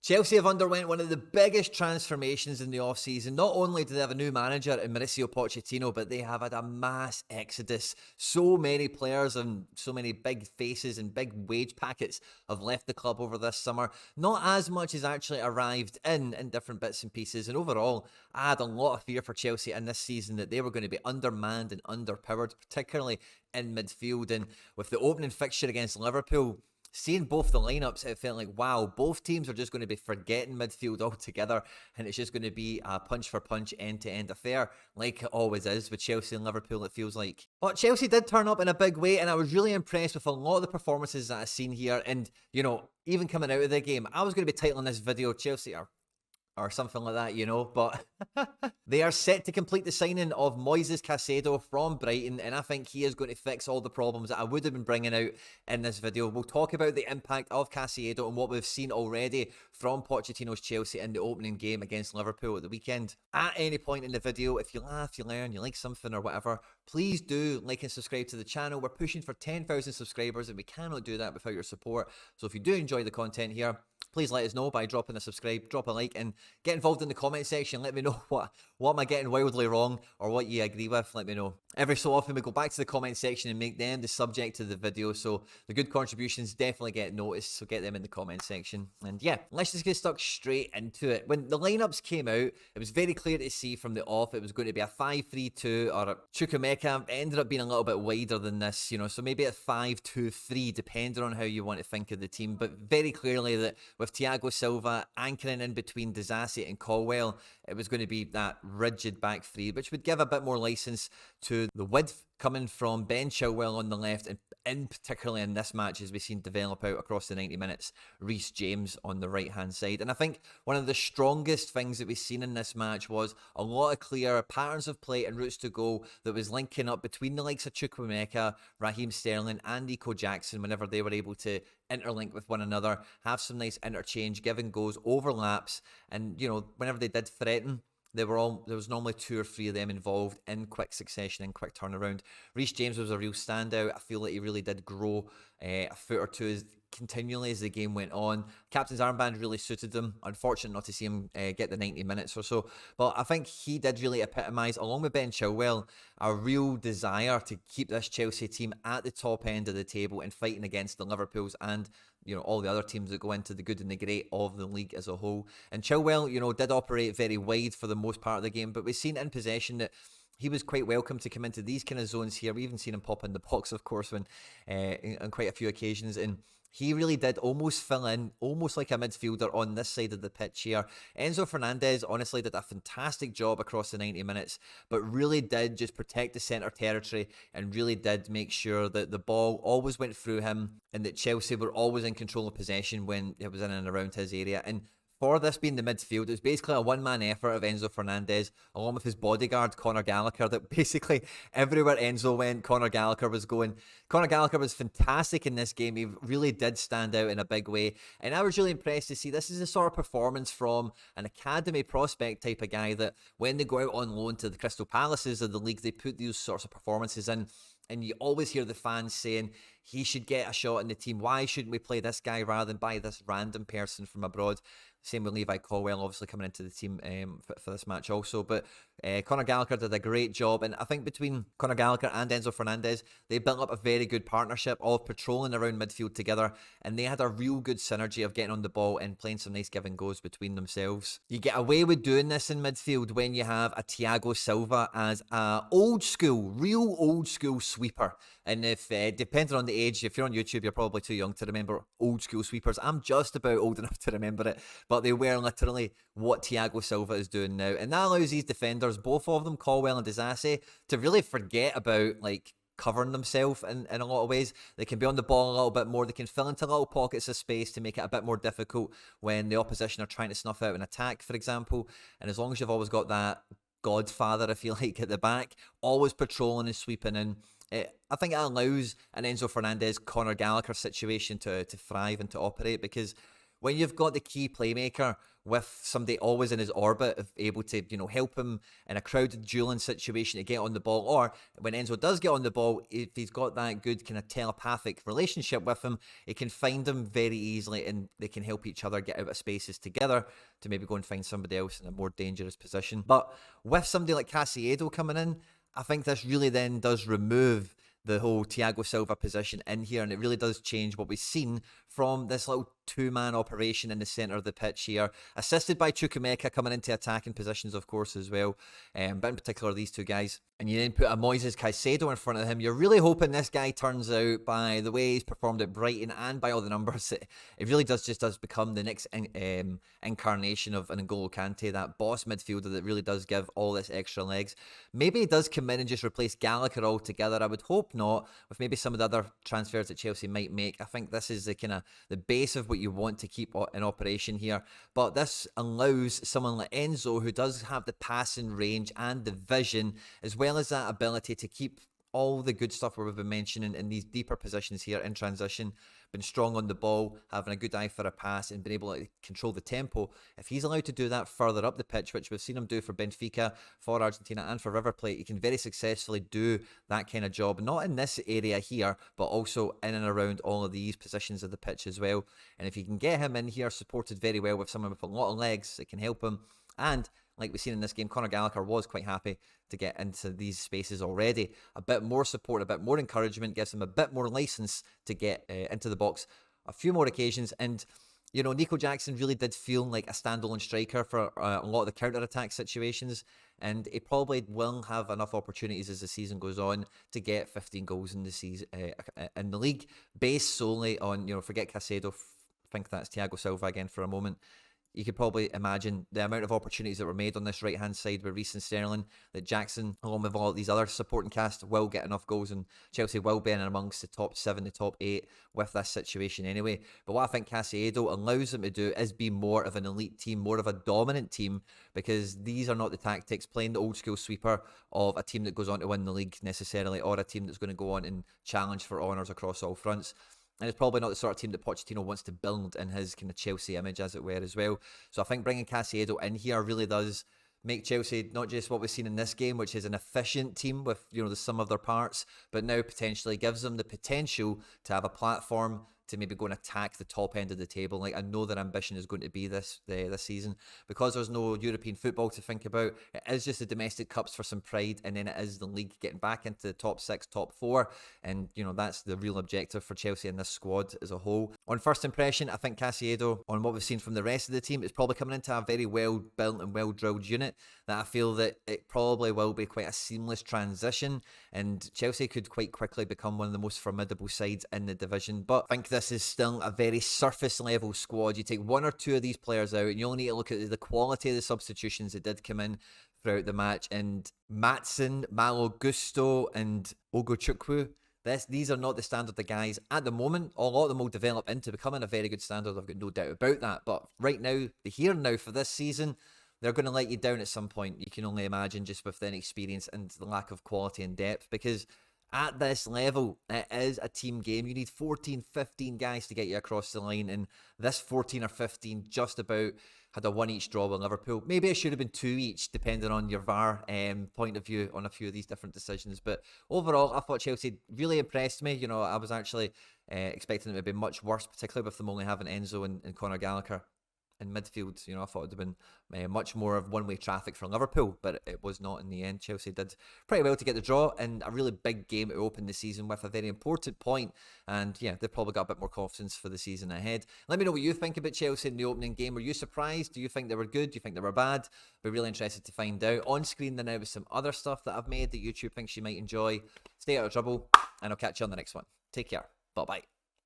Chelsea have underwent one of the biggest transformations in the off-season. Not only do they have a new manager in Mauricio Pochettino, but they have had a mass exodus. So many players and so many big faces and big wage packets have left the club over this summer. Not as much as actually arrived in different bits and pieces. And overall, I had a lot of fear for Chelsea in this season that they were going to be undermanned and underpowered, particularly in midfield. And with the opening fixture against Liverpool, seeing both the lineups, it felt like, wow, both teams are just going to be forgetting midfield altogether, and it's just going to be a punch-for-punch, end-to-end affair, like it always is with Chelsea and Liverpool, it feels like. But Chelsea did turn up in a big way, and I was really impressed with a lot of the performances that I've seen here, and, you know, even coming out of the game, I was going to be titling this video, Chelsea are or something like that, you know, but they are set to complete the signing of Moises Caicedo from Brighton, and I think he is going to fix all the problems that I would have been bringing out in this video. We'll talk about the impact of Caicedo and what we've seen already from Pochettino's Chelsea in the opening game against Liverpool at the weekend. At any point in the video, if you laugh, you learn, you like something or whatever, please do like and subscribe to the channel. We're pushing for 10,000 subscribers, and we cannot do that without your support. So if you do enjoy the content here, please let us know by dropping a subscribe, drop a like, and get involved in the comment section. Let me know what am I getting wildly wrong, or what you agree with. Let me know. Every so often we go back to the comment section and make them the subject of the video, so the good contributions definitely get noticed, so get them in the comment section. And yeah, let's just get stuck straight into it. When the lineups came out, it was very clear to see from the off it was going to be a 5-3-2, or a Chukwuemeka ended up being a little bit wider than this, you know, so maybe a 5-2-3, depending on how you want to think of the team. But very clearly that with Thiago Silva anchoring in between Disasi and Colwell, it was going to be that rigid back three, which would give a bit more license to the width coming from Ben Chilwell on the left, and in particularly in this match, as we've seen develop out across the 90 minutes, Reece James on the right-hand side. And I think one of the strongest things that we've seen in this match was a lot of clear patterns of play and routes to goal that was linking up between the likes of Chukwuemeka, Raheem Sterling and Nico Jackson whenever they were able to interlink with one another, have some nice interchange, giving goals, overlaps, and, you know, whenever they did threaten, there was normally 2 or 3 of them involved in quick succession and quick turnaround. Reece James was a real standout. I feel like he really did grow a foot or two continually as the game went on. Captain's armband really suited him. Unfortunate not to see him get the 90 minutes or so, but I think he did really epitomise, along with Ben Chilwell, a real desire to keep this Chelsea team at the top end of the table and fighting against the Liverpools and, you know, all the other teams that go into the good and the great of the league as a whole. And Chilwell, you know, did operate very wide for the most part of the game, but we've seen in possession that he was quite welcome to come into these kind of zones here. We even seen him pop in the box, of course, when on quite a few occasions, and he really did almost fill in, almost like a midfielder on this side of the pitch here. Enzo Fernandez honestly did a fantastic job across the 90 minutes, but really did just protect the centre territory and really did make sure that the ball always went through him and that Chelsea were always in control of possession when it was in and around his area. And for this being the midfield, it was basically a one-man effort of Enzo Fernandez, along with his bodyguard, Conor Gallagher, that basically everywhere Enzo went, Conor Gallagher was going. Conor Gallagher was fantastic in this game. He really did stand out in a big way. And I was really impressed to see this is the sort of performance from an academy prospect type of guy that when they go out on loan to the Crystal Palaces of the league, they put these sorts of performances in. And you always hear the fans saying he should get a shot in the team. Why shouldn't we play this guy rather than buy this random person from abroad? Same with Levi Colwell, obviously coming into the team for this match also. But Conor Gallagher did a great job. And I think between Conor Gallagher and Enzo Fernandez, they built up a very good partnership of patrolling around midfield together. And they had a real good synergy of getting on the ball and playing some nice give and goes between themselves. You get away with doing this in midfield when you have a Thiago Silva as a real old school sweeper. And if, depending on the age, if you're on YouTube, you're probably too young to remember old school sweepers. I'm just about old enough to remember it. But they were literally what Thiago Silva is doing now. And that allows these defenders, both of them, Colwell and Disasi, to really forget about, like, covering themselves in a lot of ways. They can be on the ball a little bit more. They can fill into little pockets of space to make it a bit more difficult when the opposition are trying to snuff out an attack, for example. And as long as you've always got that godfather, if you like, at the back, always patrolling and sweeping in, I think it allows an Enzo Fernandez, Conor Gallagher situation to thrive and to operate, because when you've got the key playmaker with somebody always in his orbit, of able to, help him in a crowded dueling situation to get on the ball, or when Enzo does get on the ball, if he's got that good kind of telepathic relationship with him, he can find him very easily, and they can help each other get out of spaces together to maybe go and find somebody else in a more dangerous position. But with somebody like Caicedo coming in, I think this really then does remove the whole Thiago Silva position in here, and it really does change what we've seen from this little two-man operation in the centre of the pitch here, assisted by Chukwuemeka coming into attacking positions, of course, as well, but in particular these two guys. And you then put a Moises Caicedo in front of him. You're really hoping this guy turns out, by the way he's performed at Brighton and by all the numbers, it really does become the next incarnation of an N'Golo Kante, that boss midfielder that really does give all this extra legs. Maybe he does come in and just replace Gallagher altogether. I would hope not, with maybe some of the other transfers that Chelsea might make. I think this is the kind of the base of what you want to keep in operation here. But this allows someone like Enzo, who does have the passing range and the vision, as well as that ability to keep all the good stuff we've been mentioning in these deeper positions here in transition, been strong on the ball, having a good eye for a pass, and been able to control the tempo. If he's allowed to do that further up the pitch, which we've seen him do for Benfica, for Argentina, and for River Plate, he can very successfully do that kind of job, not in this area here, but also in and around all of these positions of the pitch as well. And if you can get him in here supported very well with someone with a lot of legs, it can help him. And like we've seen in this game, Conor Gallagher was quite happy to get into these spaces already. A bit more support, a bit more encouragement gives him a bit more license to get into the box a few more occasions. And, Nico Jackson really did feel like a standalone striker for a lot of the counter-attack situations. And he probably will have enough opportunities as the season goes on to get 15 goals in the season in the league, based solely on, forget Caicedo, think that's Thiago Silva again for a moment. You could probably imagine the amount of opportunities that were made on this right-hand side with Reece and Sterling, that Jackson, along with all these other supporting cast, will get enough goals, and Chelsea will be in amongst the top 7, the top 8 with this situation anyway. But what I think Caicedo allows them to do is be more of an elite team, more of a dominant team, because these are not the tactics playing the old-school sweeper of a team that goes on to win the league necessarily, or a team that's going to go on and challenge for honours across all fronts. And it's probably not the sort of team that Pochettino wants to build in his kind of Chelsea image, as it were, as well. So I think bringing Caicedo in here really does make Chelsea not just what we've seen in this game, which is an efficient team with, the sum of their parts, but now potentially gives them the potential to have a platform to maybe go and attack the top end of the table. Like, I know their ambition is going to be this season, because there's no European football to think about. It is just the domestic cups for some pride, and then it is the league getting back into the top 6, top 4, and that's the real objective for Chelsea and this squad as a whole. On first impression, I think Caicedo, on what we've seen from the rest of the team, is probably coming into a very well built and well drilled unit, that I feel that it probably will be quite a seamless transition, and Chelsea could quite quickly become one of the most formidable sides in the division. But I think this is still a very surface level squad. You take 1 or 2 of these players out, and you only need to look at the quality of the substitutions that did come in throughout the match. And Matson, Malo Gusto, and Ogochukwu, these are not the standard of guys at the moment. A lot of them will develop into becoming a very good standard, I've got no doubt about that. But right now, the here and now for this season, they're going to let you down at some point. You can only imagine, just with the inexperience and the lack of quality and depth, because at this level, it is a team game. You need 14, 15 guys to get you across the line, and this 14 or 15 just about had a 1-each draw with Liverpool. Maybe it should have been 2 each, depending on your VAR point of view on a few of these different decisions. But overall, I thought Chelsea really impressed me. I was actually expecting them to be much worse, particularly with them only having Enzo and Conor Gallagher in midfield. I thought it would have been much more of one-way traffic for Liverpool, but it was not in the end. Chelsea did pretty well to get the draw, and a really big game to open the season with, a very important point. And yeah, they've probably got a bit more confidence for the season ahead. Let me know what you think about Chelsea in the opening game. Were you surprised? Do you think they were good? Do you think they were bad? Be really interested to find out. On screen there now with some other stuff that I've made that YouTube thinks you might enjoy. Stay out of trouble, and I'll catch you on the next one. Take care. Bye-bye.